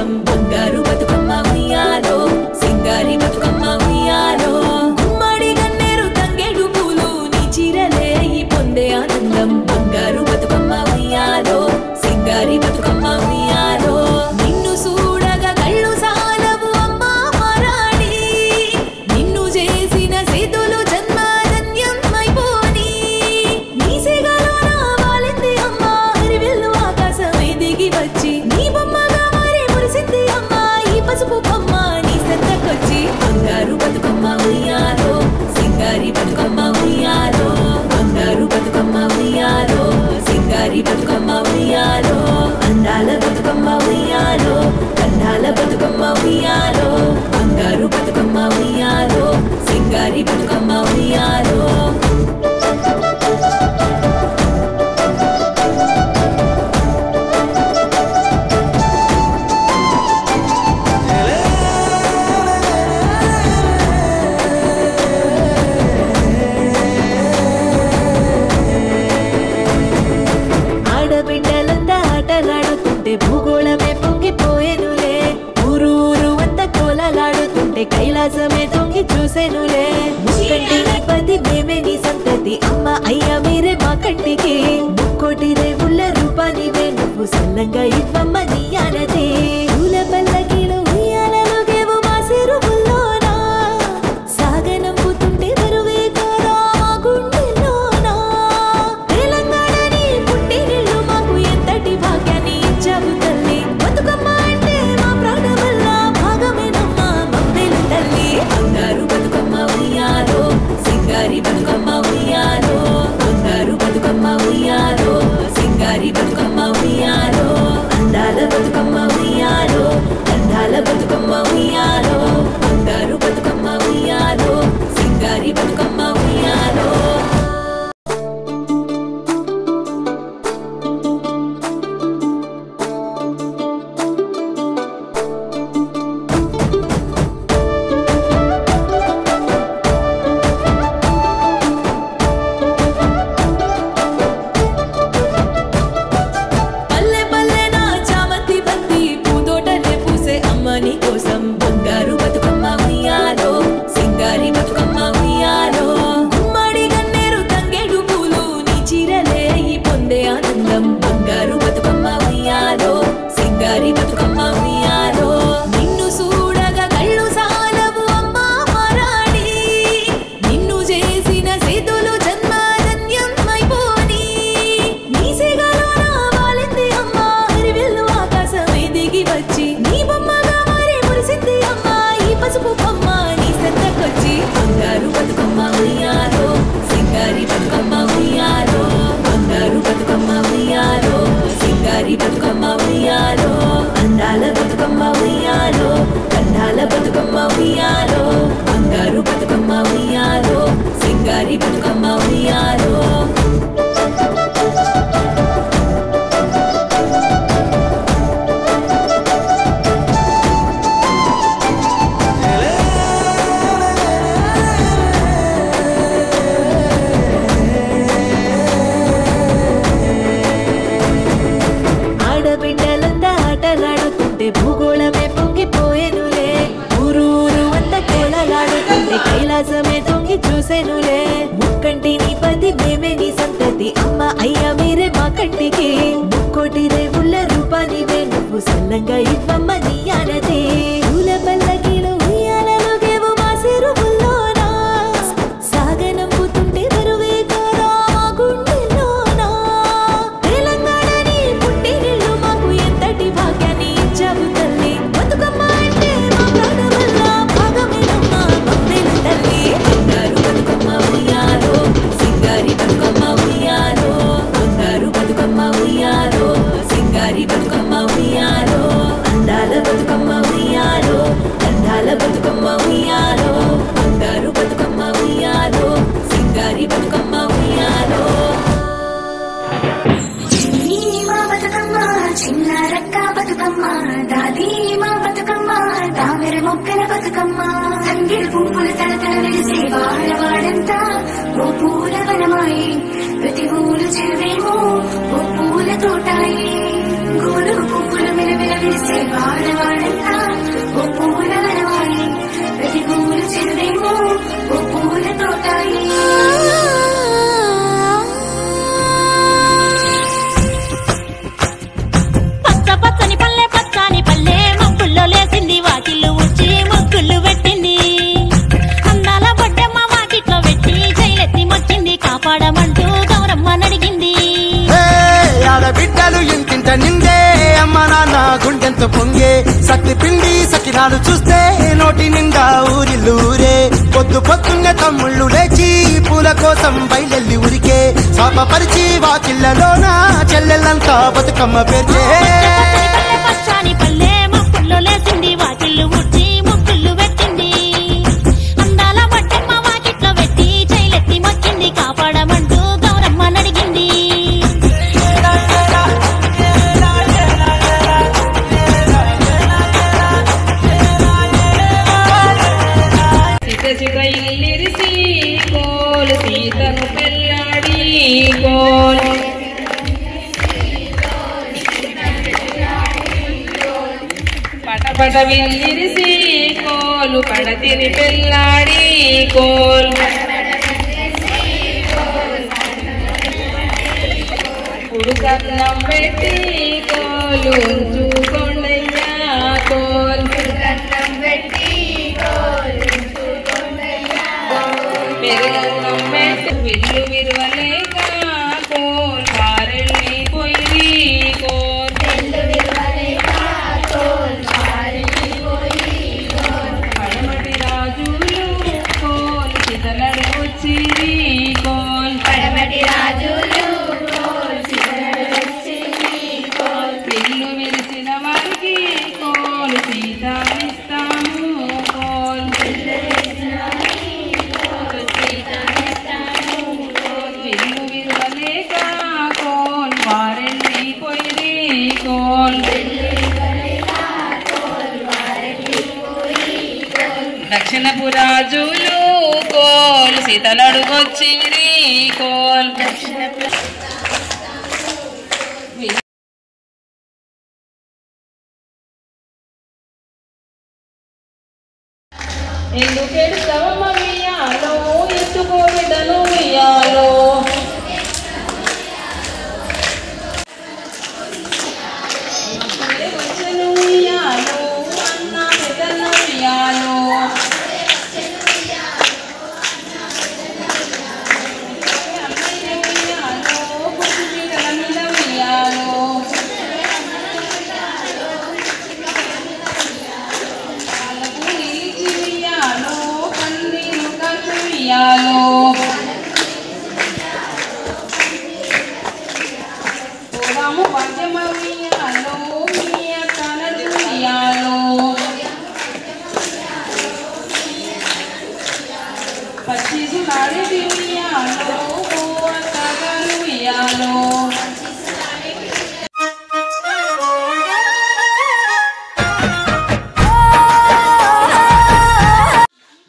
కోసం బంగారు బతుకమ్మ ఉయ్యాలో సింగారి బతుకమ్మ ఉయ్యాలో గుమ్మడి గన్నేరు తంగేడు పూలు నీ చీరలే ఈ పొందే ఆనందం బంగారు బతుకమ్మ ఉయ్యాలో సింగారి బతుకమ్మ ఉయ్యాలో నిన్ను చూడగా కళ్ళు సాలవు అమ్మా మరాడి నిన్ను చేసిన సేతులు జన్మధన్యమైపోని నీ సేగలో రావాలింది అమ్మా హరివెల్లు ఆకాశమే దిగి వచ్చి నీ బొమ్మగా మారి మురిసింది అమ్మా ఈ పసుపు బొమ్మ నీ సంతకొచ్చి బంగారు బతుకమ్మ ఉయ్యాలో సింగారి బతుకమ్మ ఉయ్యాలో బంగారు బతుకమ్మ ఉయ్యాలో సింగారి బతుకమ్మ ఉయ్యాలో అందాల బతుకమ్మ ఉయ్యాలో కండాల బతుకమ్మ ఉయ్యాలో బంగారు బతుకమ్మ ఉయ్యాలో సింగారి బతుకమ్మ ఉయ్యాలో ఆడబిడ్డలంతా ఆటలాడుతుంటే భూగోళమే పొంగిపోయేనులే ఊరూరు అంత కోలలాడుతుంటే కైలాసమే తొంగి చూసేనులే ముక్కంటిని పది మేమే నీ సంతతి అమ్మ అయ్యా మీరే మా కంటికి ముక్కోటి రేవుల రూపానివే నువ్వు సల్లంగా ఇవ్వమ్మ నీ ఆనతి పూల పల్లకీలు ఉయ్యాలలో గేవు మా సిరువుల్లోనా సాగనంపుతుంటే బరువే కాదా మా గుండెల్లోనా తెలంగాణని పుట్టినిల్లు మాకు ఎంతటి భాగ్యాన్ని ఇచ్చావు తల్లి బతుకమ్మ అంటే మా ప్రాణవల్ల భాగమేనమ్మా మమ్మేలు తల్లి బంగారు బతుకమ్మ ఉయ్యాలో సింగారి బతుకమ్మ ఉయ్యాలో బంగారు బతుకమ్మ ఉయ్యాలో సింగారి బతుకమ్మ ఉయ్యాలో అందాల బతుకమ్మ ఉయ్యాలో అందాల బతుకమ్మ ఉయ్యాలో బంగారు బతుకమ్మ ఉయ్యాలో సింగారి బతుకమ్మ ఉయ్యాలో పల్లె పల్లె నా చామంతి బంతి పూతోటలే పూసే అమ్మని కోసం బంగారు బతుకమ్మ ఉయ్యాలో సింగారి బతుకమ్మ ఉయ్యాలో గుమ్మడి గన్నేరు తంగేడు పూలు నీ చీరలే ఈ పొందే ఆనందం బంగారు బతుకమ్మ ఉయ్యాలో సింగారి బతుకమ్మ ఉయ్యాలో నిన్ను చూడగా కళ్ళు సాలవు అమ్మా మరాడి నిన్ను చేసిన సేతులు జన్మధన్యమైపోని నీ సేగలో రావాలింది అమ్మా హరివెల్లు ఆకాశమే దిగి వచ్చి నీ బొమ్మగా మారి మురిసింది అమ్మా ఈ పసుపు బొమ్మ నీ సంతకొచ్చి బంగారు బతుకమ్మ ఉయ్యాలో సింగారి బతుకమ్మ ఉయ్యాలో బంగారు బతుకమ్మ ఉయ్యాలో సింగారి బతుకమ్మ ఉయ్యాలో అందాల బతుకమ్మ ఉయ్యాలో కండాల బతుకమ్మ ఉయ్యాలో బంగారు బతుకమ్మ ఉయ్యాలో సింగారి బతుకమ్మ ఉయ్యాలో ఆడబిడ్డలంతా ఆటలాడుతుంటే భూగోళమే పొంగిపోయేనులే ఊరూరు అంత కోలలాడుతుంటే కైలాసమే తొంగి చూసేనులే ముక్కంటిని పది మేమే నీ సంతతి అమ్మ అయ్యా మీరే మా కంటికి ముక్కోటి రేవుల రూపానివే నువ్వు సల్లంగా ఇవ్వమ్మ నీ ఆనతి పూల పల్లకీలు ఉయ్యాలలో గేవు మా సిరువుల్లోనా సాగనంపుతుంటే బరువే కాదా మా గుండెల్లోనా తెలంగాణని పుట్టినిల్లు మాకు ఎంతటి భాగ్యాన్ని ఇచ్చావు తల్లి బతుకమ్మ అంటే మా ప్రాణవల్ల భాగమేనమ్మా మమ్మేలు తల్లి బంగారు బతుకమ్మ ఉయ్యాలో సింగారి బతుకమ్మ ఉయ్యాలో బంగారు బతుకమ్మ ఉయ్యాలో సింగారి బతుకమ్మ ఉయ్యాలో అందాల బతుకమ్మ ఉయ్యాలో అందాల బతుకమ్మ ఉయ్యాలో బంగారు బతుకమ్మ ఉయ్యాలో సింగారి బతుకమ్మ ఉయ్యాలో మా బతుకమ్మ చిన్న రక్క బతుకమ్మ దాది మా బతుకమ్మ తామెర మొక్కల బతుకమ్మ తంగిరి పువ్వులు తలతల వెలిసే వాడవాడంతా ఓ పూల వనమాయి ప్రతి ఊరు చెరువేమో ఓ పూల తోటాయి గోరు పువ్వులు మెలమెల వెలిసే వాడవాడ వాకిళ్ళు వచ్చి ముగ్గులు పెట్టింది అందాల బొడ్డమ్మ వాకిట్లో పెట్టి జైలెత్తి మొచ్చింది కాపాడమంటూ గౌరమ్మ నడిగింది ఆడబిడ్డలు ఇంటింట నిందే అమ్మ నాన్న గుండెంతో పొంగే సత్తి పిండి సకినాలు చూస్తే నోటి నిండా ఊరిల్లూరే పొద్దు పొద్దున్నే తమ్ముళ్ళు లేచి పూల కోసం బయలెల్లి ఉరికే శాపపరిచి వాకిళ్లలోన చెల్లెళ్ళంతా బతుకమ్మ పేర్చే పచ్చాని పల్లె ముగ్గుల్లో లేచింది వాకిళ్ళు ఉచ్చి ముగ్గులు పెట్టింది అందాల బొడ్డమ్మ వాకిట్లో పెట్టి జైలెత్తి మొచ్చింది కాపాడమంటూ గౌరమ్మ నడిగింది చిగ ఇల్లిరిసి కోలు సీతను పెళ్ళాడి కోలు పటపట విల్లిరిసి కోలు పడతిని పెళ్ళాడి కోలు పుడుకన్నం పెట్టి కోలు ఉంచుకొండయ్యా కోలు పెరుగన్నం పెట్టి విల్లు విరువలేక కోల్ పారెళ్ళి పోయి కోల్ పడమటి రాజులు కోల్ చితలడు వచ్చిరి కోల్ విల్లు విరిచిన వారికి కోల్ సీతామిస్తాము కోల్ విల్లు విరువలేక కోల్ వారెళ్ళి పోయిరి కోల్ దక్షిణపు రాజులు కోల్ సీతలడుగొచ్చిరి కోల్ ఎందుకెడుతావమ్మ ఉయ్యాలో ఎత్తుకో బిడ్డను ఉయ్యాలో వచ్చను ఉయ్యాలో అన్న బిడ్డను ఉయ్యాలో అన్నయ్య ఉయ్యాలో పుట్టు బిడ్డల మీద ఉయ్యాలో వాళ్ళకు నిలిచి ఉయ్యాలో కన్నీరు కట్టు ఉయ్యాలో పోదాము పద్యమ ఉయ్యాలో మీ అక్కనది ఉయ్యాలో పచ్చిసు నాడిది ఉయ్యాలో ఓ అక్కగారు ఉయ్యాలో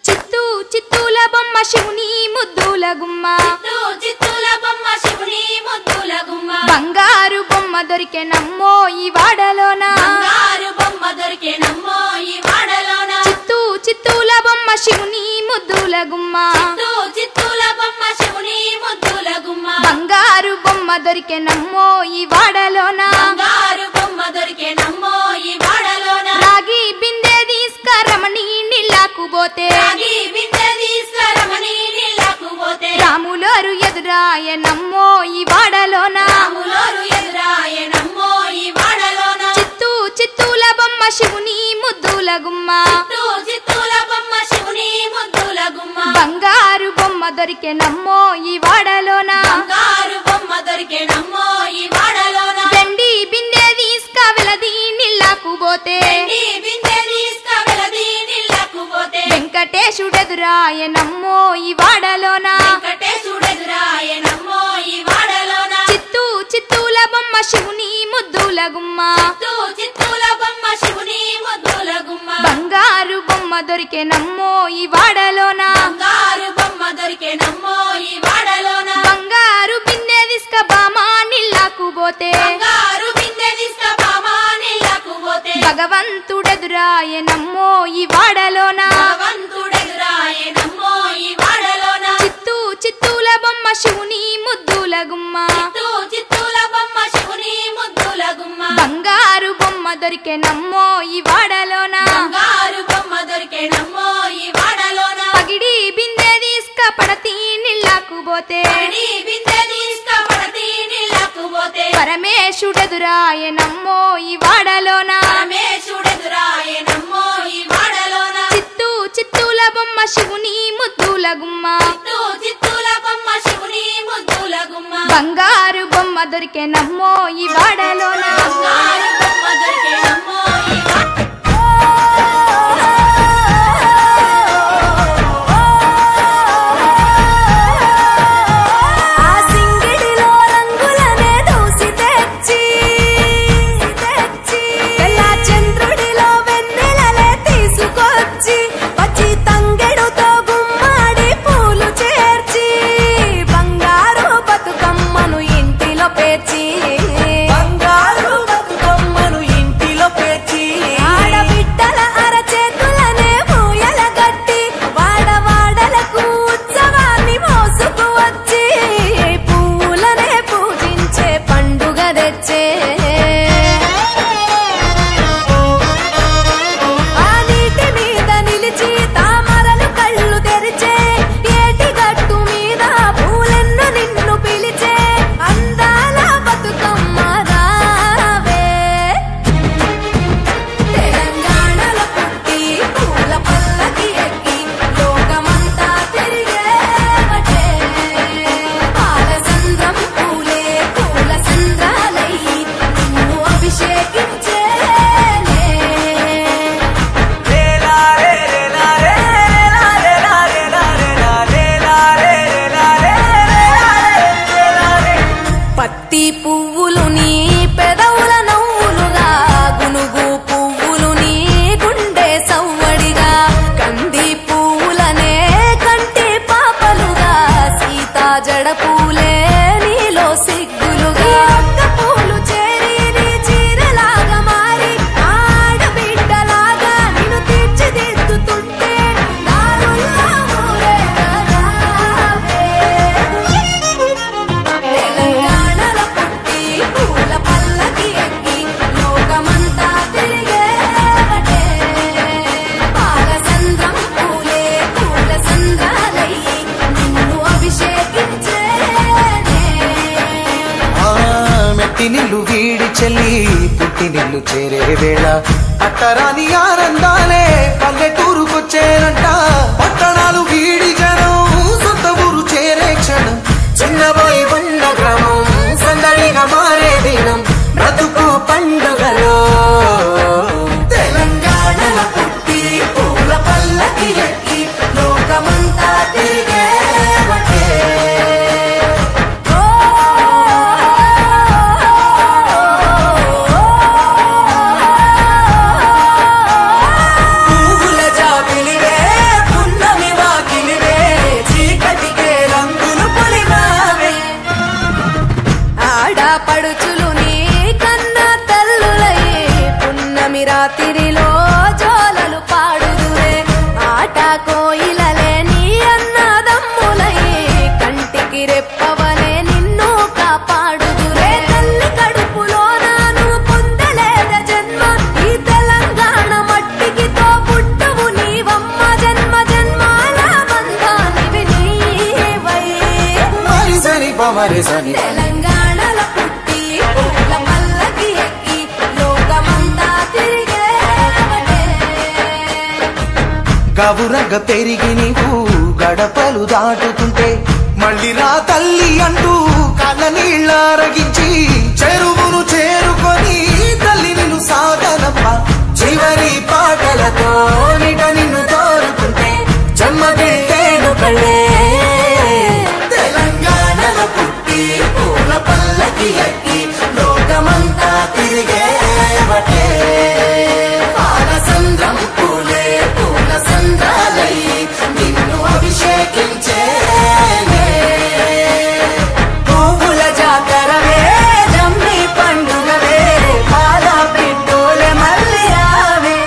చిత్తూ చిత్తూల బొమ్మ శివుని ముద్దుల గుమ్మ బంగారు బొమ్మ దొరికెనమ్మో ఈ వాడలోన చిత్తూ చిత్తూల బొమ్మ శివుని ముద్దుల గుమ్మ బంగారు బొమ్మ దొరికెనమ్మో ఈ వాడలోన రాగి బిందె తీసుకరమణి నీళ్ళకు పోతే రాములోరు ఎదురాయనమ్మో ఈ వాడలోన చిత్తూ చిత్తూల బొమ్మ శివుని ముద్దుల గుమ్మ బంగారు బొమ్మ దొరికెనమ్మో ఈ వాడలోన వెండి బిందె తీసుక వెలది నీళ్ళకు పోతే వెంకటేశుడెదురాయనమ్మో ఈ వాడలోన చిత్తూ చిత్తూల బొమ్మ శివుని ముద్దుల గుమ్మ బంగారు బొమ్మ దొరికెనమ్మో ఈ వాడలోన బంగారు బిందె తీసుక బామా నీళ్ళకు పోతే భగవంతుడెదురాయనమ్మో ఈ వాడలోన చిత్తూ చిత్తూల బొమ్మ శివుని ముద్దుల గుమ్మ బంగారు బొమ్మ దొరికెనమ్మో ఈ వాడలోన పోతే పరమేశుడెదురాయనమ్మో ఈ వాడలోన చిత్తూ చిత్తూల బొమ్మ శివుని ముద్దుల గుమ్మ బంగారు బొమ్మ దొరికేనమ్మో ఈ వాడలోన నిల్లు వీడి చెల్లి పుట్టి నిల్లు చేరే వేళ అట్టరాని ఆనందాలే పల్లెటూరుకొచ్చేనంట పట్టణాలు వీడి జనం సొంత ఊరు చేరే క్షణం చిన్నబోయి బండ గ్రామం సందడిగా మారే దినం బ్రతుకు పండుగలో తెలంగాణల పుట్టి పూల పల్లకి ఎక్కి లోకమంతా తిరిగే పడుచులు నీ కన్నా తల్లులయ్యే పున్నమి రాత్రిలో జోలలు పాడుదురే ఆట కోయిలలే నీ అన్నదమ్ములయ్యే కంటికి రెప్పవలే నిన్ను కాపాడుదురే తల్లి కడుపులో నాను పొందలేద జన్మ ఈ తెలంగాణ మట్టికి తో పుట్టవు నీవమ్మ జన్మ జన్మాల బంధానివి నీవై మరిసని పమరిసని తెలంగాణల పుట్టి పూల పల్లకి ఎక్కి లోకమంతా తిరిగేవటే గవురగ పెరిగి నీవు గడపలు దాటుతుంటే మళ్ళీ రా తల్లి అంటూ కళ్ళ నీళ్ళారగించి చెరువును చేరుకొని తల్లి నిన్ను సాగనప్ప చివరి పాటలతో నిట నిన్ను తోరుతుంటే జన్మదిట్టేను కళ్ళే తెలంగాణలో పుట్టి పూల పల్లకి ఎక్కి లోకమంతా తిరిగేవటే పాలసంద్రం పూలే పూల సంద్రాలై నిన్ను అభిషేకించేనే పువ్వుల జాతరవే జమ్మి పండుగవే పాల పిట్టోలే మల్లి రావే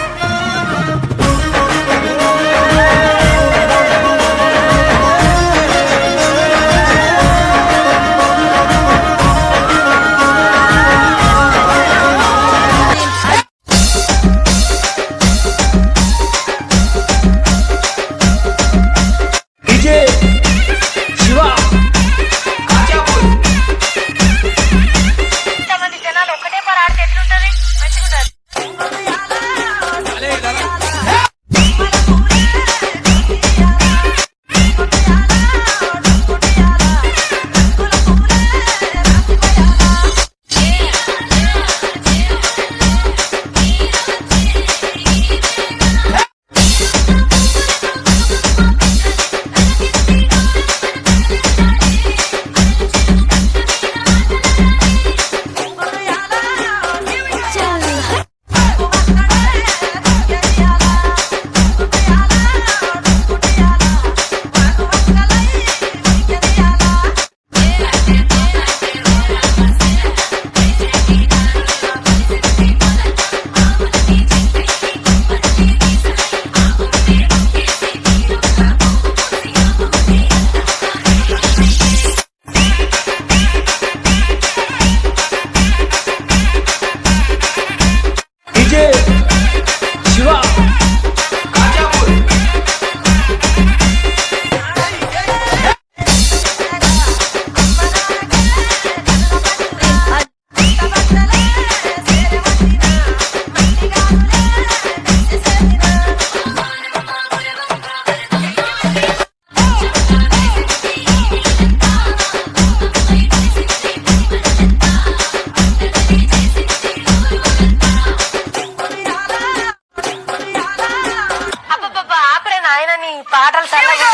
పాటలు చల్లగా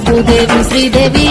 భూదేవి శ్రీదేవి